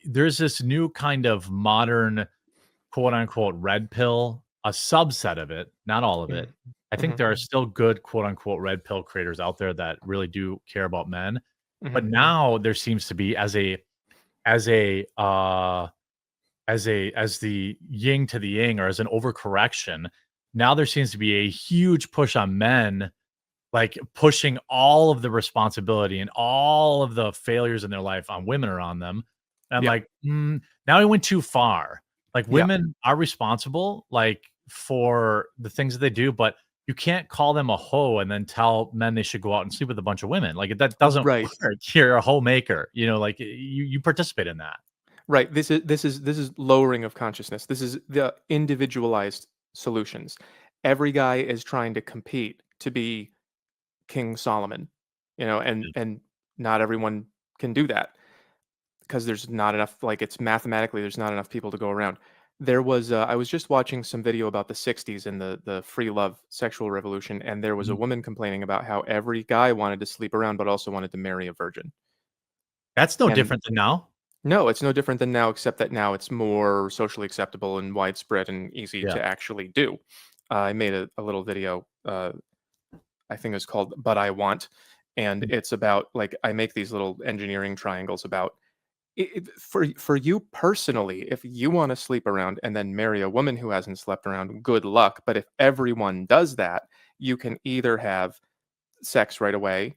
there's this new kind of modern quote unquote red pill, a subset of it, not all of it. I think Mhm. there are still good quote unquote red pill creators out there that really do care about men. But Mhm. now there seems to be as a as the yin to the yang, or as an overcorrection, now there seems to be a huge push on men, like pushing all of the responsibility and all of the failures in their life on women around them. And I'm Yeah. like, now we went too far. Like Yeah. women are responsible, like for the things that they do, but you can't call them a hoe and then tell men they should go out and sleep with a bunch of women. Like that doesn't Right. work. You're a hoe maker, like you participate in that. Right. This is lowering of consciousness. This is the individualized solutions. Every guy is trying to compete to be King Solomon, and not everyone can do that because there's not enough. Like it's mathematically, there's not enough people to go around. I was just watching some video about the '60s and the free love sexual revolution, and there was a Mhm. woman complaining about how every guy wanted to sleep around, but also wanted to marry a virgin. That's no And different than now. no, it's no different than now, except that now it's more socially acceptable and widespread and easy Yeah. to actually do. I made a little video. I think it's called "But I Want," and Mm. it's about like I make these little engineering triangles about for you personally. If you want to sleep around and then marry a woman who hasn't slept around, good luck. But if everyone does that, you can either have sex right away,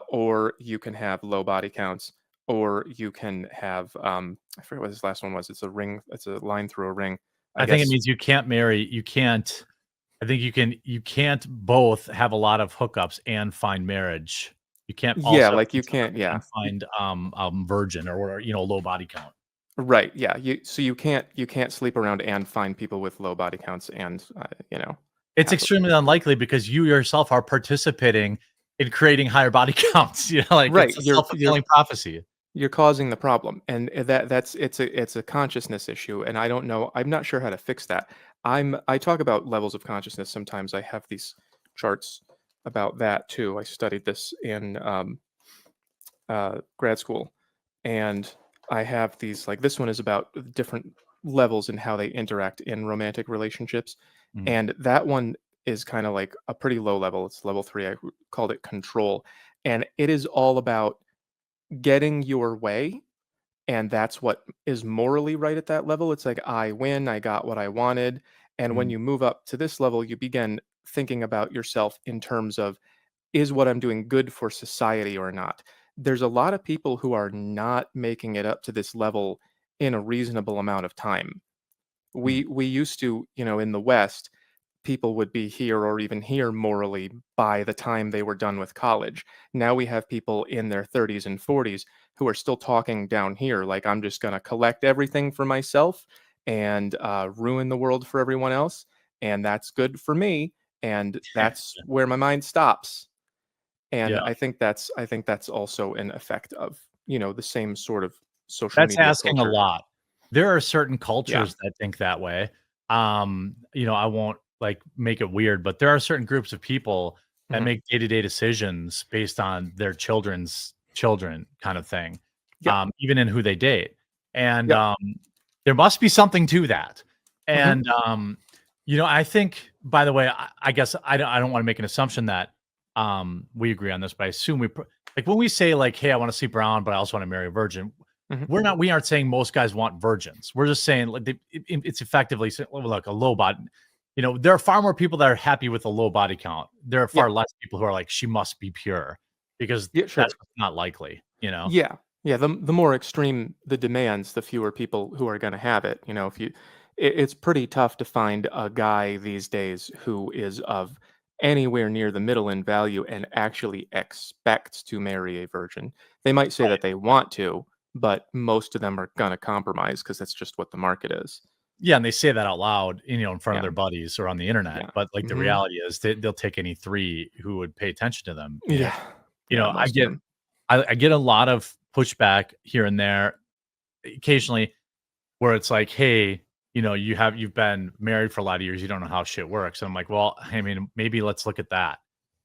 or you can have low body counts, or you can have I forget what this last one was. It's a ring. It's a line through a ring. I I think it guess. means you can't. I think you can't both have a lot of hookups and find marriage. You can't Yeah, also have like you sex with can't. them Yeah, and find, virgin or, low body count. right. Yeah. You can't sleep around and find people with low body counts and It's have extremely unlikely because you yourself are participating in creating higher body counts, like, right. it's a You're self-fulfilling prophecy. you're causing the problem, and that's it's a consciousness issue, and I don't know. I'm not sure how to fix that. I talk about levels of consciousness sometimes. I have these charts about that too. I studied this in grad school, and I have these like this one is about different levels and how they interact in romantic relationships, Mhm, and that one is kind of like a pretty low level. It's level 3. I called it control, and it is all about getting your way, and that's what is morally right at that level. It's like I win, I got what I wanted, and when mhm. you move up to this level, you begin thinking about yourself in terms of is what I'm doing good for society or not? There's a lot of people who are not making it up to this level in a reasonable amount of time. Mm. We used to, in the West, people would be here or even here morally by the time they were done with college. Now we have people in their 30s and 40s who are still talking down here like I'm just going to collect everything for myself and ruin the world for everyone else, and that's good for me, and that's where my mind stops. And Yeah. I think that's also an effect of, the same sort of social That's media asking a culture. lot. There are certain Yeah. cultures that think that way. I won't, like, make it weird, but there are certain groups of people that Mhm. make day-to-day decisions based on their children's children kind of thing, Yeah. even in who they date, and, Yeah. there must be something to that, Mhm. and, I think, by the way, I guess I don't wanna make an assumption that, we agree on this, but I assume like, when we say, like, "Hey, I wanna sleep around, but I also wanna marry a virgin," Mhm. we aren't saying most guys want virgins. We're just saying, like, it's effectively like a low body. There are far more people that are happy with a low body count. There are Yeah. far less people who are like, she must be pure, because Yeah, that's sure. not likely. Yeah. Yeah, the more extreme the demands, the fewer people who are gonna have it. If you it's pretty tough to find a guy these days who is of anywhere near the middle in value and actually expects to marry a virgin. They might say that Right. they want to, but most of them are gonna compromise because that's just what the market is. Yeah, and they say that out loud, in front of Yeah. their buddies or on the internet, Yeah. but, like, the Mhm. reality is they'll take any 3 who would pay attention to them. Yeah. You Yeah, know, I most of get them. I get a lot of pushback here and there occasionally, where it's like, "Hey, you've been married for a lot of years, you don't know how shit works." And I'm like, "Well, I mean, maybe let's look at that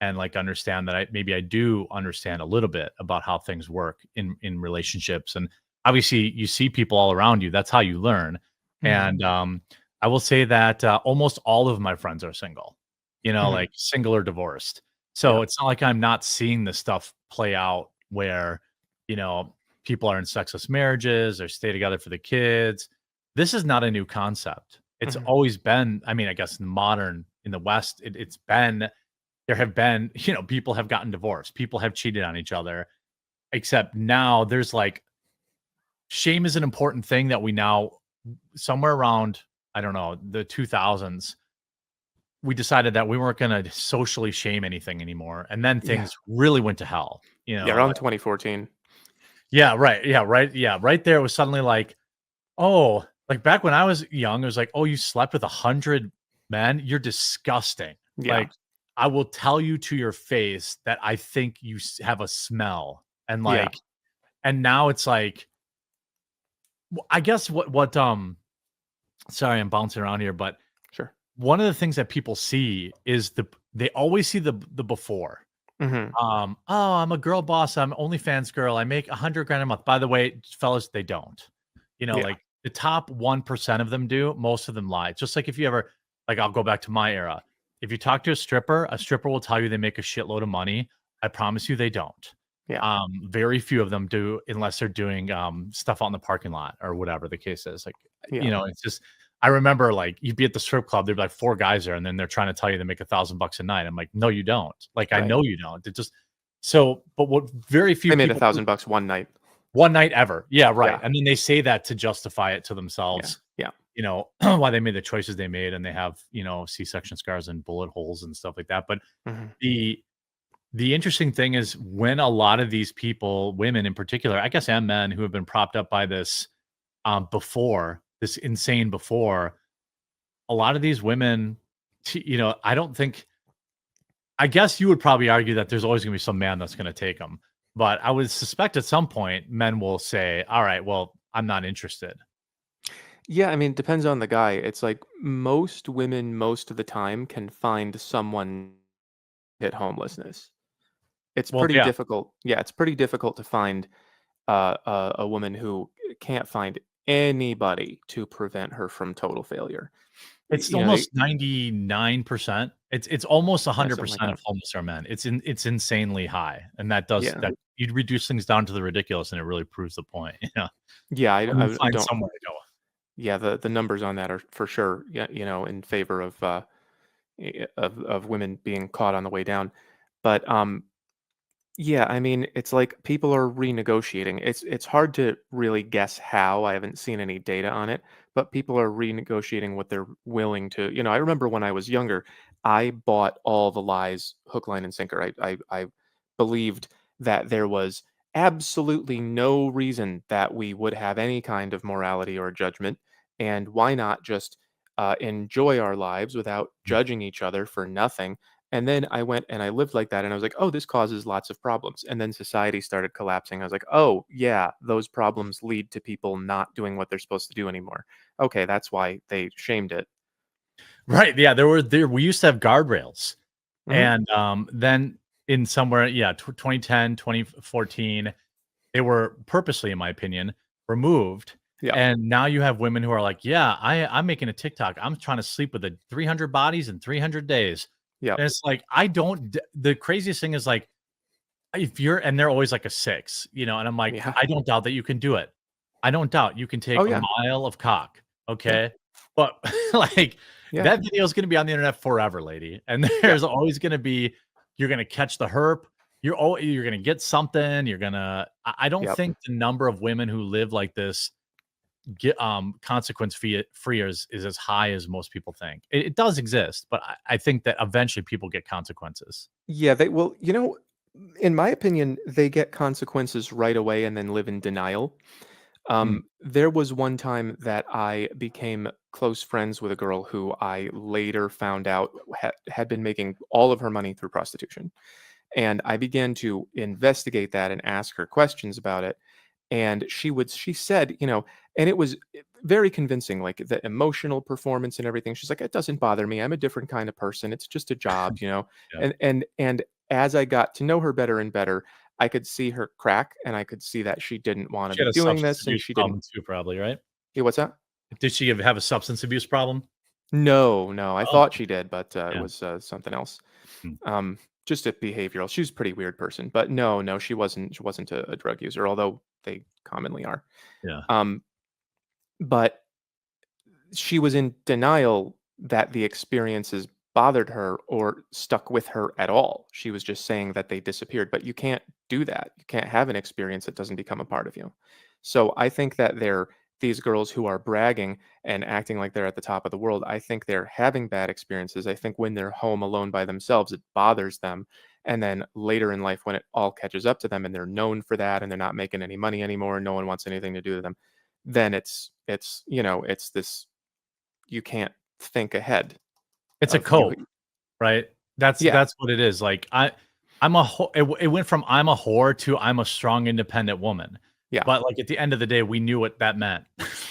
and, like, understand that I do understand a little bit about how things work in relationships, and obviously you see people all around you. That's how you learn. Mhm. And I will say that almost all of my friends are single, Mhm. like single or divorced. Yeah. So it's not like I'm not seeing this stuff play out where, you know, people are in sexless marriages or stay together for the kids. This is not a new concept. It's Mhm. always been, I mean, I guess in the West, it's been, there have been, people have gotten divorced, people have cheated on each other, except now there's like, shame is an important thing that we now, somewhere around, I don't know, the 2000s, we decided that we weren't gonna socially shame anything anymore, and then Yeah. things really went to hell, Yeah, like around 2014. yeah, right there, it was suddenly like, "Oh," like, back when I was young, it was like, "Oh, you slept with 100 men? You're disgusting." Yeah. Like, "I will tell you to your face that I think you have a smell," and, Yeah. like, and now it's like, I guess sorry, I'm bouncing around here, but Sure. one of the things that people see is they always see the before. Mhm. "Oh, I'm a girl boss. I'm OnlyFans girl. I make 100 grand a month." By the way, fellas, they don't. Yeah. Like the top 1% of them do. Most of them lie. Just like if you ever, like, I'll go back to my era. If you talk to a stripper will tell you they make a shitload of money. I promise you, they don't. Yeah. Very few of them do, unless they're doing stuff out in the parking lot or whatever the case is. Like, Yeah. it's just. I remember, like, you'd be at the strip club, there'd be like 4 guys there, and then they're trying to tell you they make $1,000 a night. I'm like, "No, you don't." Like, I Right. know you don't. It just, so, but what very few They made people do, $1,000 one night. one night ever. Yeah, right. Yeah. And then they say that to justify it to Yeah. themselves, Yeah. why they made the choices they made, and they have, C-section scars and bullet holes and stuff like that. But Mhm. the the interesting thing is when a lot of these people, women in particular, I guess, and men who have been propped up by this, this insane before, a lot of these women, I don't think, I guess you would probably argue that there's always gonna be some man that's gonna take them, but I would suspect at some point men will say, "All right, well, I'm not interested." Yeah, I mean, it depends on the guy. It's like most women most of the time can find someone hit homelessness. It's Well, pretty yeah, difficult. Yeah, it's pretty difficult to find a woman who can't find anybody to prevent her from total failure. it's They, almost 99%. It's almost yeah, something like 100% that. of homeless are men. It's insanely high, and Yeah. that you'd reduce things down to the ridiculous, and it really proves the point, Yeah, I'm gonna I find don't. somewhere to go. Yeah, the numbers on that are for sure. Yeah, in favor of of women being caught on the way down. But yeah, I mean, it's like people are renegotiating. It's hard to really guess how. I haven't seen any data on it, but people are renegotiating what they're willing to. I remember when I was younger, I bought all the lies, hook, line, and sinker. I believed that there was absolutely no reason that we would have any kind of morality or judgment, and why not just enjoy our lives without judging each other for nothing. And then I went and I lived like that, and I was like, "Oh, this causes lots of problems." And then society started collapsing. I was like, "Oh, yeah, those problems lead to people not doing what they're supposed to do anymore." Okay, that's why they shamed it. Right, yeah, we used to have guardrails. Mhm. And, then in somewhere, yeah, 2010, 2014, they were purposely, in my opinion, removed, Yeah. and now you have women who are like, "Yeah, I'm making a TikTok. I'm trying to sleep with the 300 bodies in 300 days." Yeah. And it's like, I don't d the craziest thing is, like, if you're, and they're always like a 6, and I'm like, Yeah. "I don't doubt that you can do it. I don't doubt you can Oh, take a yeah. mile of cock, Yeah. okay?" But, like, Yeah. that video is gonna be on the internet forever, lady, and Yeah. there's always gonna be, you're gonna catch the herp, you're gonna get something, you're gonna, I don't Yep. think the number of women who live like this, consequence free is as high as most people think. It does exist, but I think that eventually people get consequences. Yeah, they well, in my opinion, they get consequences right away and then live in denial. Mm, There was one time that I became close friends with a girl who I later found out had been making all of her money through prostitution. And I began to investigate that and ask her questions about it. And she said, and it was very convincing, like the emotional performance and everything. She's like, it doesn't bother me. I'm a different kind of person. It's just a job. yeah. And as I got to know her better and better, I could see her crack, and I could see that she didn't wanna She had be a doing substance this, and abuse she didn't. problem too, probably, right? Yeah, what's that? Did she have a substance abuse problem? No, no, I Oh, thought she did, but, it yeah. was, something else. Hmm. Just a behavioral, she was a pretty weird person, but no, no, she wasn't a drug user, although they commonly are. Yeah. Um, but she was in denial that the experiences bothered her or stuck with her at all. She was just saying that they disappeared, but you can't do that. You can't have an experience that doesn't become a part of you. So I think that these girls who are bragging and acting like they're at the top of the world. I think they're having bad experiences. I think when they're home alone by themselves, it bothers them. And then later in life, when it all catches up to them and they're known for that and they're not making any money anymore and no one wants anything to do with them, then it's this, you can't think ahead It's a of you. cope, right? That's Yeah, that's what it is. Like I'm a it went from I'm a whore to I'm a strong independent woman. yeah, But like at the end of the day, we knew what that meant.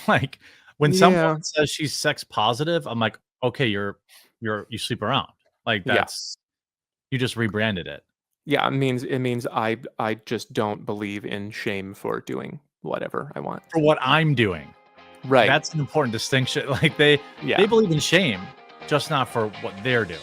Like when some yeah, woman says she's sex positive, I'm like, okay, you sleep around. Like yeah, you just rebranded it. yeah. It means I just don't believe in shame for doing whatever I want. For what I'm doing. Right. That's an important distinction. Like they Yeah. believe in shame, just not for what they're doing.